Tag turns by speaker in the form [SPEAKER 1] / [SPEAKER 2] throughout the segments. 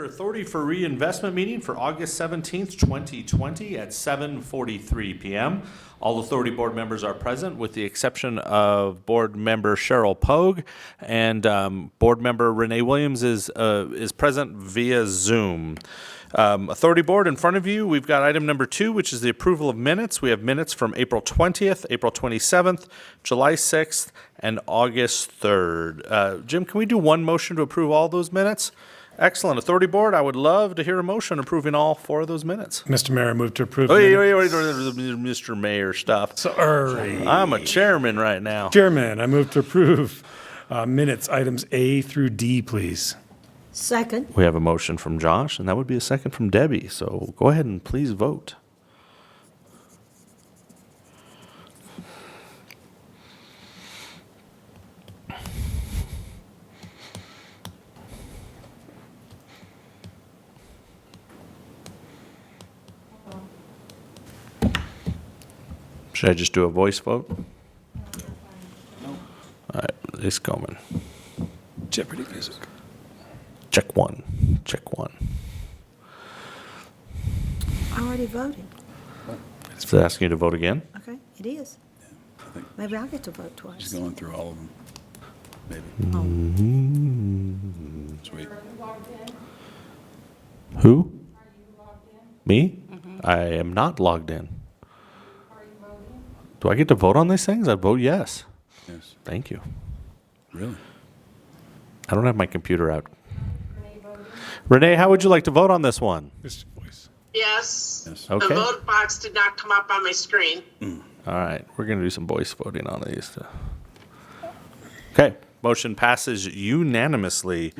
[SPEAKER 1] Authority for Reinvestment meeting for August 17th, 2020 at 7:43 p.m. All Authority Board members are present with the exception of Board Member Cheryl Pogue, and Board Member Renee Williams is present via Zoom. Authority Board, in front of you, we've got item number 2, which is the approval of minutes. We have minutes from April 20th, April 27th, July 6th, and August 3rd. Jim, can we do one motion to approve all those minutes? Excellent. Authority Board, I would love to hear a motion approving all 4 of those minutes.
[SPEAKER 2] Mr. Mayor, I move to approve.
[SPEAKER 1] Wait, Mr. Mayor stuff.
[SPEAKER 2] Sorry.
[SPEAKER 1] I'm a chairman right now.
[SPEAKER 2] Chairman, I move to approve minutes, items A through D, please.
[SPEAKER 3] Second.
[SPEAKER 1] We have a motion from Josh, and that would be a second from Debbie. So go ahead and please vote. Should I just do a voice vote? All right, it's coming.
[SPEAKER 2] Jeopardy music.
[SPEAKER 1] Check one. Check one.
[SPEAKER 3] I already voted.
[SPEAKER 1] Is it asking you to vote again?
[SPEAKER 3] Okay, it is.
[SPEAKER 4] I think
[SPEAKER 3] Maybe I'll get to vote twice.
[SPEAKER 4] she's going through all of them. Maybe. Sweet.
[SPEAKER 1] Who? Me? I am not logged in. Do I get to vote on these things? I'd vote yes.
[SPEAKER 4] Yes.
[SPEAKER 1] Thank you.
[SPEAKER 4] Really?
[SPEAKER 1] I don't have my computer out. Renee, how would you like to vote on this one?
[SPEAKER 2] Mr. Voice.
[SPEAKER 5] Yes.
[SPEAKER 4] Yes.
[SPEAKER 5] The
[SPEAKER 1] Okay.
[SPEAKER 5] vote box did not come up on my screen.
[SPEAKER 1] All right, we're going to do some voice voting on these. Okay, motion passes unanimously.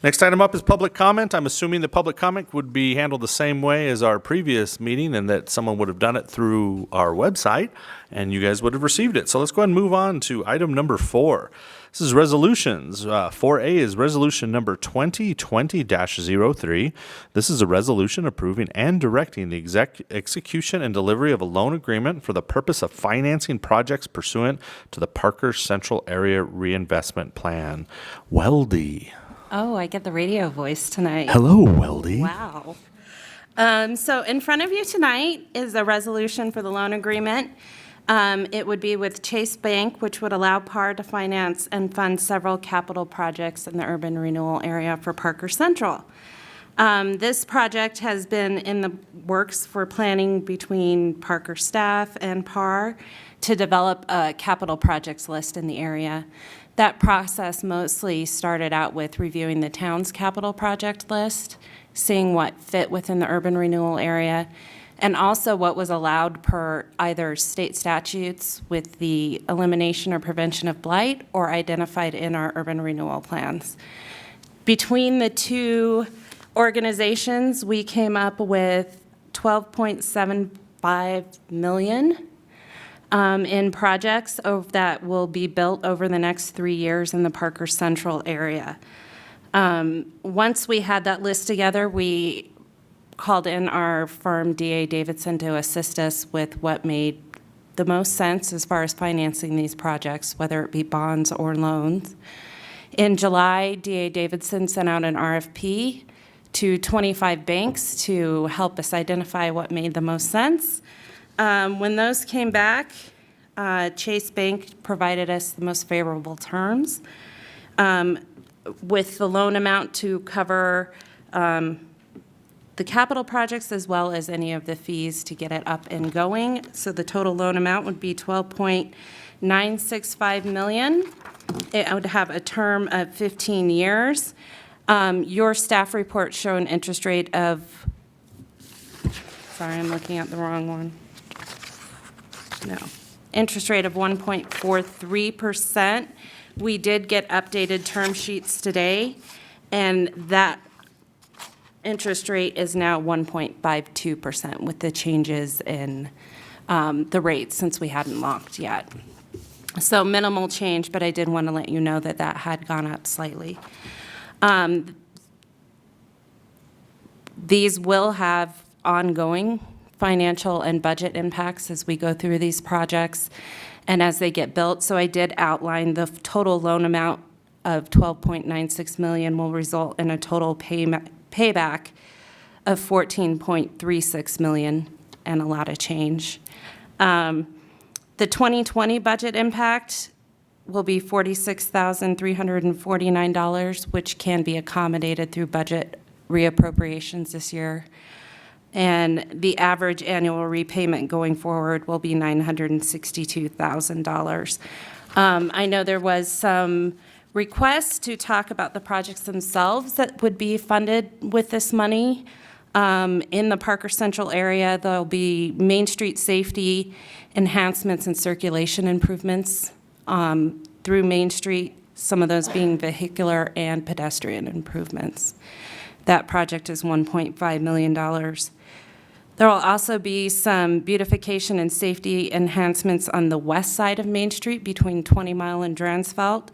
[SPEAKER 1] Next item up is public comment. I'm assuming the public comment would be handled the same way as our previous meeting and that someone would have done it through our website and you guys would have received it. So let's go ahead and move on to item number 4. This is resolutions. 4A is resolution number 2020-03. This is a resolution approving and directing the execution and delivery of a loan agreement for the purpose of financing projects pursuant to the Parker Central Area Reinvestment Plan. Weldy.
[SPEAKER 6] Oh, I get the radio voice tonight.
[SPEAKER 1] Hello, Weldy.
[SPEAKER 6] Wow. So in front of you tonight is a resolution for the loan agreement. It would be with Chase Bank, which would allow PAR to finance and fund several capital projects in the urban renewal area for Parker Central. This project has been in the works for planning between Parker staff and PAR to develop a capital projects list in the area. That process mostly started out with reviewing the town's capital project list, seeing what fit within the urban renewal area, and also what was allowed per either state statutes with the elimination or prevention of blight or identified in our urban renewal plans. Between the two organizations, we came up with $12.75 million in projects that will be built over the next 3 years in the Parker Central area. Once we had that list together, we called in our firm, D.A. Davidson, to assist us with what made the most sense as far as financing these projects, whether it be bonds or loans. In July, D.A. Davidson sent out an RFP to 25 banks to help us identify what made the most sense. When those came back, Chase Bank provided us the most favorable terms with the loan amount to cover the capital projects as well as any of the fees to get it up and going. So the total loan amount would be $12.965 million. It would have a term of 15 years. Your staff report show an interest rate of, sorry, I'm looking at the wrong one. No. Interest rate of 1.43%. We did get updated term sheets today, and that interest rate is now 1.52% with the changes in the rates since we hadn't locked yet. So minimal change, but I did want to let you know that that had gone up slightly. These will have ongoing financial and budget impacts as we go through these projects and as they get built. So I did outline the total loan amount of $12.96 million will result in a total payback of $14.36 million and a lot of change. The 2020 budget impact will be $46,349, which can be accommodated through budget reappropriations this year. And the average annual repayment going forward will be $962,000. I know there was some requests to talk about the projects themselves that would be funded with this money. In the Parker Central area, there'll be Main Street safety enhancements and circulation improvements through Main Street, some of those being vehicular and pedestrian improvements. That project is $1.5 million. There will also be some beautification and safety enhancements on the west side of Main Street between 20 Mile and Dransfeld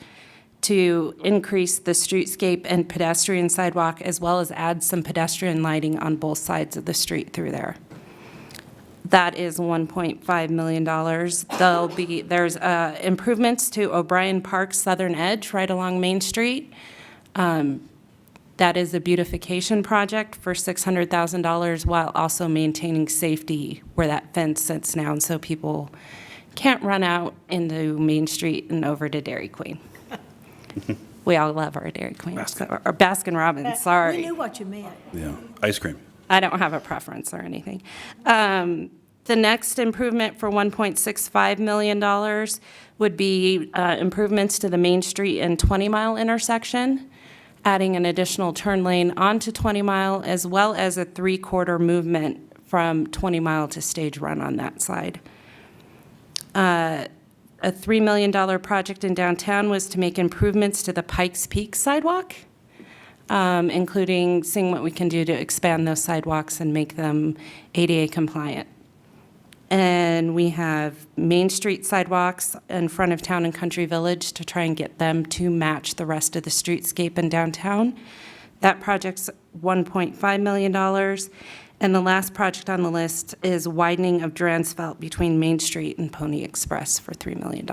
[SPEAKER 6] to increase the streetscape and pedestrian sidewalk, as well as add some pedestrian lighting on both sides of the street through there. That is $1.5 million. There's improvements to O'Brien Park's southern edge right along Main Street. That is a beautification project for $600,000 while also maintaining safety where that fence sits now, so people can't run out into Main Street and over to Dairy Queen. We all love our Dairy Queen, or Baskin Robbins,
[SPEAKER 3] We
[SPEAKER 6] sorry.
[SPEAKER 3] knew what you meant.
[SPEAKER 4] Yeah, ice cream.
[SPEAKER 6] I don't have a preference or anything. The next improvement for $1.65 million would be improvements to the Main Street and 20 Mile intersection, adding an additional turn lane onto 20 Mile, as well as a three-quarter movement from 20 Mile to Stage Run on that side. A $3 million project in downtown was to make improvements to the Pikes Peak sidewalk, including seeing what we can do to expand those sidewalks and make them ADA compliant. And we have Main Street sidewalks in front of Town and Country Village to try and get them to match the rest of the streetscape in downtown. That project's $1.5 million. And the last project on the list is widening of Dransfeld between Main Street and Pony Express for $3 million.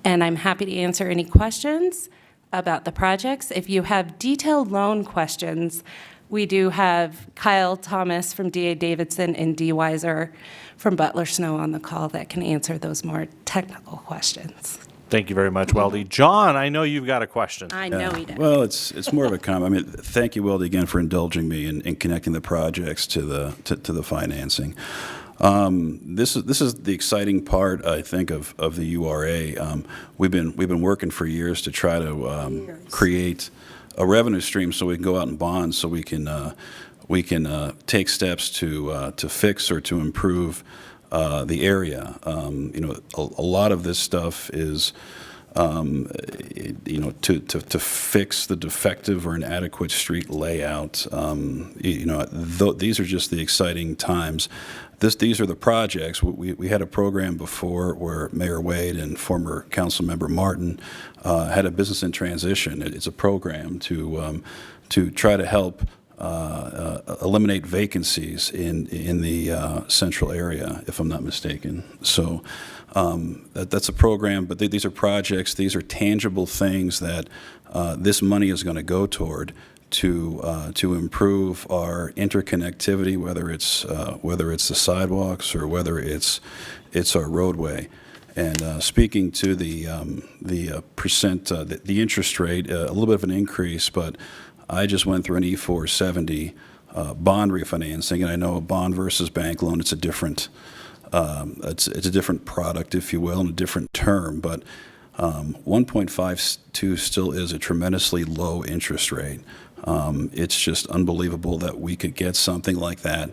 [SPEAKER 6] And I'm happy to answer any questions about the projects. If you have detailed loan questions, we do have Kyle Thomas from D.A. Davidson and Dee Weiser from Butler Snow on the call that can answer those more technical questions.
[SPEAKER 1] Thank you very much, Weldy. John, I know you've got a question.
[SPEAKER 6] I know he does.
[SPEAKER 4] Well, it's more of a comment. I mean, thank you, Weldy, again for indulging me in connecting the projects to the financing. This is the exciting part, I think, of the URA. We've been working for years to try to create a revenue stream so we can go out and bond, so we can take steps to fix or to improve the area. A lot of this stuff is, to fix the defective or inadequate street layout. These are just the exciting times. These are the projects. We had a program before where Mayor Wade and former council member Martin had a business in transition. It's a program to try to help eliminate vacancies in the central area, if I'm not mistaken. So that's a program, but these are projects. These are tangible things that this money is going to go toward to improve our interconnectivity, whether it's the sidewalks or whether it's our roadway. And speaking to the percent, the interest rate, a little bit of an increase, but I just went through an E470 bond refinancing, and I know a bond versus bank loan, it's a different product, if you will, and a different term, but 1.52 still is a tremendously low interest rate. It's just unbelievable that we could get something like that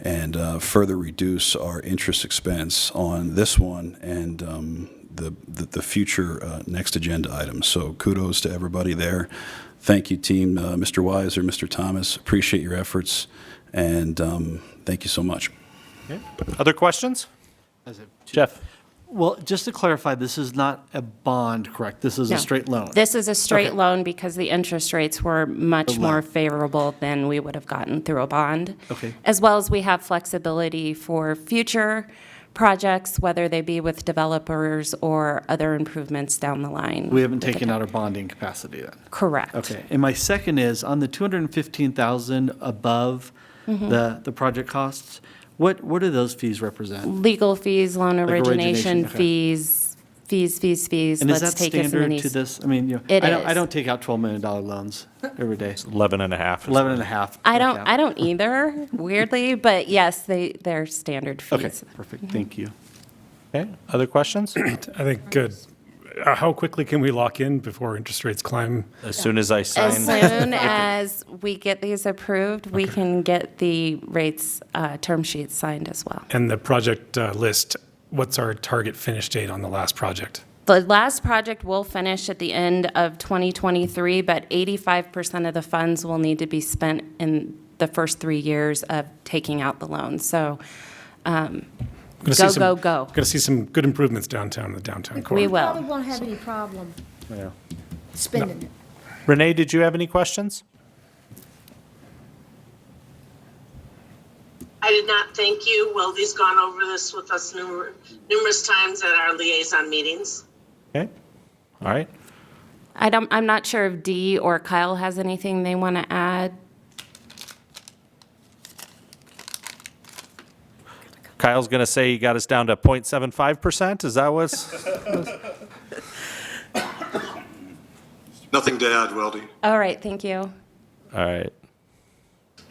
[SPEAKER 4] and further reduce our interest expense on this one and the future next agenda items. So kudos to everybody there. Thank you, team, Mr. Weiser, Mr. Thomas. Appreciate your efforts, and thank you so much.
[SPEAKER 1] Okay. Other questions? Jeff?
[SPEAKER 7] Well, just to clarify, this is not a bond, correct? This is
[SPEAKER 6] No.
[SPEAKER 7] a straight loan?
[SPEAKER 6] This is a straight
[SPEAKER 7] Okay.
[SPEAKER 6] loan because the interest rates were much more favorable than we would have gotten through a bond.
[SPEAKER 7] Okay.
[SPEAKER 6] As well as we have flexibility for future projects, whether they be with developers or other improvements down the line.
[SPEAKER 7] We haven't taken out our bonding capacity then?
[SPEAKER 6] Correct.
[SPEAKER 7] Okay, and my second is, on the 215,000 above the project costs, what do those fees represent?
[SPEAKER 6] Legal fees, loan origination
[SPEAKER 7] okay.
[SPEAKER 6] fees.
[SPEAKER 7] And is that standard to this? I mean,
[SPEAKER 6] It
[SPEAKER 7] I
[SPEAKER 6] is.
[SPEAKER 7] don't take out $12 million loans every day.
[SPEAKER 1] 11 and a half.
[SPEAKER 7] 11 and a half.
[SPEAKER 6] I don't either, weirdly, but yes, they're standard fees.
[SPEAKER 7] Okay, perfect, thank you.
[SPEAKER 1] Okay, other questions?
[SPEAKER 2] I think good. How quickly can we lock in before interest rates climb?
[SPEAKER 1] As soon as I sign.
[SPEAKER 6] As soon as we get these approved, we can get the rates, term sheets signed as well.
[SPEAKER 2] And the project list, what's our target finish date on the last project?
[SPEAKER 6] The last project will finish at the end of 2023, but 85% of the funds will need to be spent in the first 3 years of taking out the loan. So
[SPEAKER 2] Gonna
[SPEAKER 6] go,
[SPEAKER 2] see some-
[SPEAKER 6] go, go.
[SPEAKER 2] Going to see some good improvements downtown in the downtown core.
[SPEAKER 6] We
[SPEAKER 3] Probably
[SPEAKER 6] will.
[SPEAKER 3] won't have any problem
[SPEAKER 7] Yeah.
[SPEAKER 3] spending it.
[SPEAKER 1] Renee, did you have any questions?
[SPEAKER 5] I did not thank you. Weldy's gone over this with us numerous times at our liaison meetings.
[SPEAKER 1] Okay, all right.
[SPEAKER 6] I'm not sure if Dee or Kyle has anything they want to add.
[SPEAKER 1] Kyle's going to say he got us down to 0.75%. Is that what's?
[SPEAKER 8] Nothing to add, Weldy.
[SPEAKER 6] All right, thank you.
[SPEAKER 1] All right.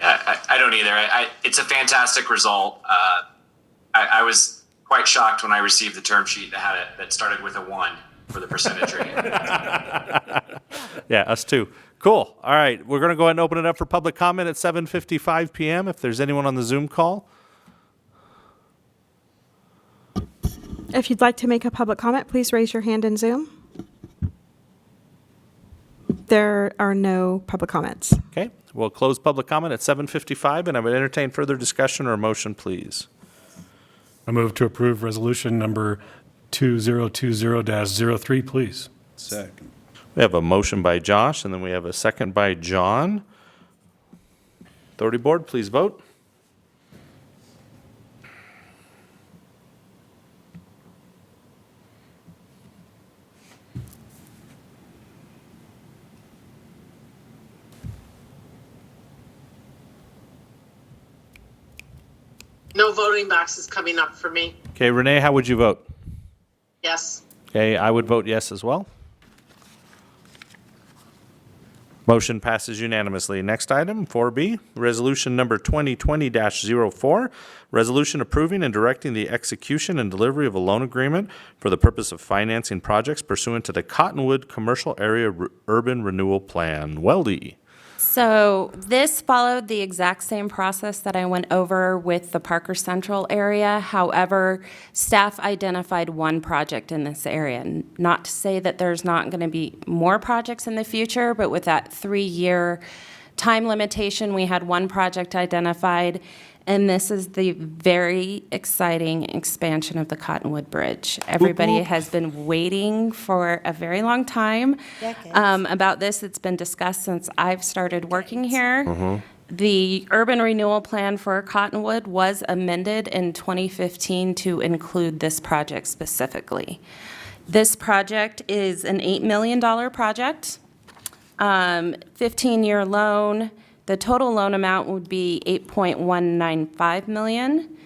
[SPEAKER 9] I don't either. It's a fantastic result. I was quite shocked when I received the term sheet that started with a 1 for the percentage rate.
[SPEAKER 1] Yeah, us too. Cool. All right, we're going to go ahead and open it up for public comment at 7:55 p.m. If there's anyone on the Zoom call.
[SPEAKER 10] If you'd like to make a public comment, please raise your hand in Zoom. There are no public comments.
[SPEAKER 1] Okay, we'll close public comment at 7:55, and I would entertain further discussion or motion, please.
[SPEAKER 2] I move to approve resolution number 2020-03, please.
[SPEAKER 4] Second.
[SPEAKER 1] We have a motion by Josh, and then we have a second by John. Authority Board, please vote.
[SPEAKER 5] No voting boxes coming up for me.
[SPEAKER 1] Okay, Renee, how would you vote?
[SPEAKER 5] Yes.
[SPEAKER 1] Okay, I would vote yes as well. Motion passes unanimously. Next item, 4B, resolution number 2020-04, resolution approving and directing the execution and delivery of a loan agreement for the purpose of financing projects pursuant to the Cottonwood Commercial Area Urban Renewal Plan. Weldy.
[SPEAKER 6] So this followed the exact same process that I went over with the Parker Central area. However, staff identified one project in this area. Not to say that there's not going to be more projects in the future, but with that 3-year time limitation, we had one project identified. And this is the very exciting expansion of the Cottonwood Bridge. Everybody has been waiting for a very long time
[SPEAKER 3] Decades.
[SPEAKER 6] about this. It's been discussed since I've started working here. The urban renewal plan for Cottonwood was amended in 2015 to include this project specifically. This project is an $8 million project, 15-year loan. The total loan amount would be $8.195 million.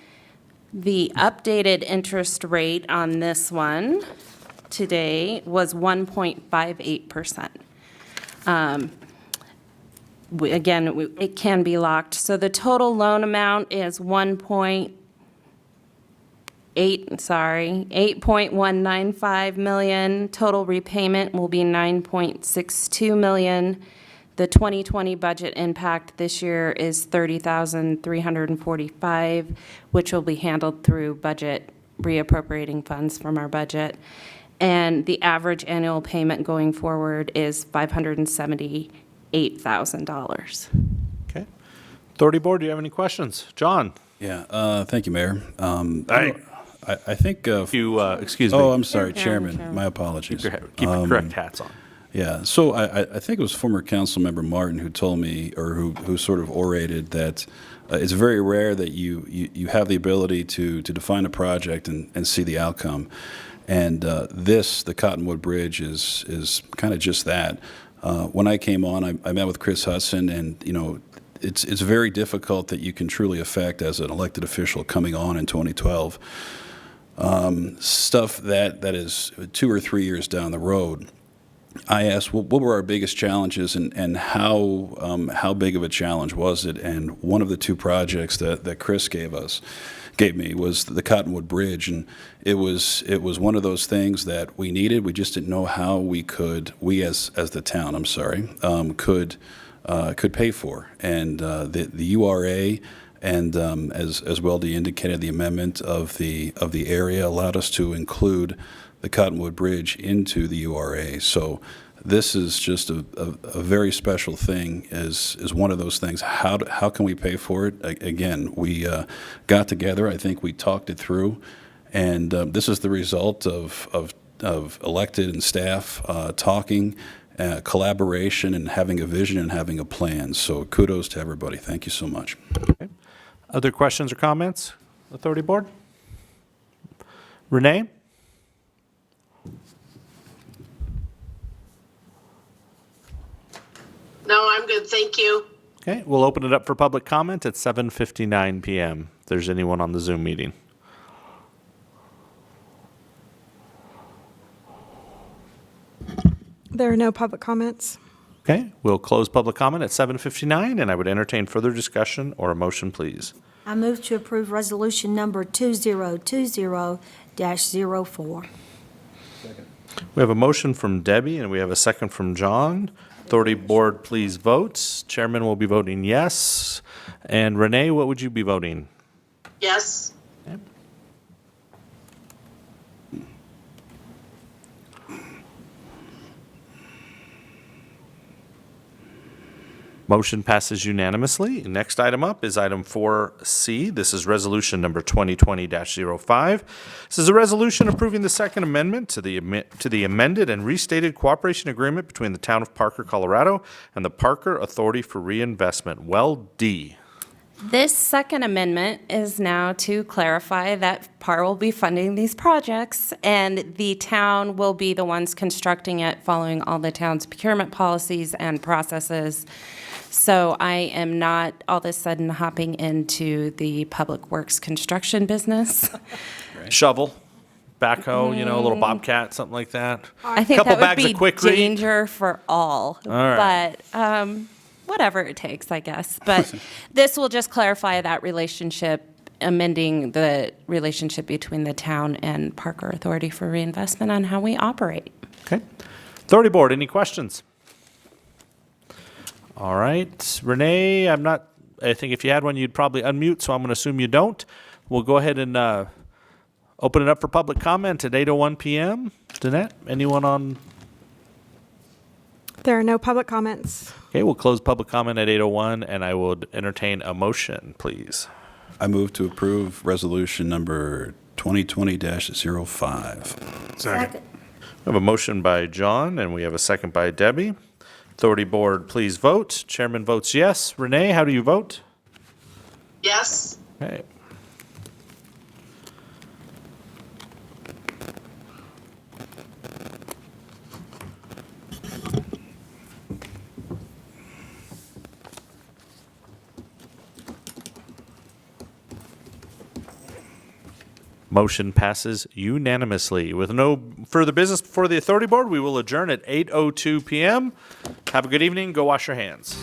[SPEAKER 6] The updated interest rate on this one today was 1.58%. Again, it can be locked. So the total loan amount is $8.195 million. Total repayment will be $9.62 million. The 2020 budget impact this year is $30,345, which will be handled through budget reappropriating funds from our budget. And the average annual payment going forward is $578,000.
[SPEAKER 1] Okay. Authority Board, do you have any questions? John?
[SPEAKER 4] Yeah, thank you, Mayor. I think.
[SPEAKER 1] Excuse me.
[SPEAKER 4] Oh, I'm sorry,
[SPEAKER 6] Chairman.
[SPEAKER 4] Chairman. My apologies.
[SPEAKER 1] Keep your correct hats on.
[SPEAKER 4] Yeah, so I think it was former council member Martin who told me, or who sort of orated that it's very rare that you have the ability to define a project and see the outcome. And the Cottonwood Bridge, is kind of just that. When I came on, I met with Chris Hudson, and it's very difficult that you can truly affect as an elected official coming on in 2012. Stuff that is 2 or 3 years down the road. I asked, what were our biggest challenges, and how big of a challenge was it? And one of the 2 projects that Chris gave me was the Cottonwood Bridge, and it was one of those things that we needed. We just didn't know how we as the town, could pay for. And the URA, and as Weldy indicated, the amendment of the area allowed us to include the Cottonwood Bridge into the URA. So this is just a very special thing, is one of those things. How can we pay for it? Again, we got together. I think we talked it through, and this is the result of elected and staff talking, collaboration, and having a vision and having a plan. So kudos to everybody. Thank you so much.
[SPEAKER 1] Okay. Other questions or comments, Authority Board? Renee?
[SPEAKER 5] No, I'm good, thank you.
[SPEAKER 1] Okay, we'll open it up for public comment at 7:59 p.m. if there's anyone on the Zoom meeting.
[SPEAKER 10] There are no public comments.
[SPEAKER 1] Okay, we'll close public comment at 7:59, and I would entertain further discussion or a motion, please.
[SPEAKER 3] I move to approve resolution number 2020-04.
[SPEAKER 1] We have a motion from Debbie, and we have a second from John. Authority Board, please vote. Chairman will be voting yes. And Renee, what would you be voting?
[SPEAKER 5] Yes.
[SPEAKER 1] Okay. Motion passes unanimously. Next item up is item 4C. This is resolution number 2020-05. This is a resolution approving the Second Amendment to the amended and restated cooperation agreement between the Town of Parker, Colorado, and the Parker Authority for Reinvestment. Well, D.
[SPEAKER 6] This second amendment is now to clarify that PAR will be funding these projects, and the town will be the ones constructing it, following all the town's procurement policies and processes. So I am not all of a sudden hopping into the public works construction business.
[SPEAKER 1] Shovel, backhoe, a little bobcat, something like that.
[SPEAKER 6] I think
[SPEAKER 1] Couple
[SPEAKER 6] that would
[SPEAKER 1] bags
[SPEAKER 6] be
[SPEAKER 1] of Quick Rate.
[SPEAKER 6] danger for all.
[SPEAKER 1] right.
[SPEAKER 6] But whatever it takes, I guess. But this will just clarify that relationship, amending the relationship between the town and Parker Authority for Reinvestment on how we operate.
[SPEAKER 1] Okay. Authority Board, any questions? All right. Renee, I think if you had one, you'd probably unmute, so I'm going to assume you don't. We'll go ahead and open it up for public comment at 8:01 p.m. Danette, anyone on?
[SPEAKER 10] There are no public comments.
[SPEAKER 1] Okay, we'll close public comment at 8:01, and I would entertain a motion, please.
[SPEAKER 4] I move to approve resolution number 2020-05.
[SPEAKER 2] Second.
[SPEAKER 1] We have a motion by John, and we have a second by Debbie. Authority Board, please vote. Chairman votes yes. Renee, how do you vote?
[SPEAKER 5] Yes.
[SPEAKER 1] Okay. Motion passes unanimously. With no further business before the Authority Board, we will adjourn at 8:02 p.m. Have a good evening. Go wash your hands.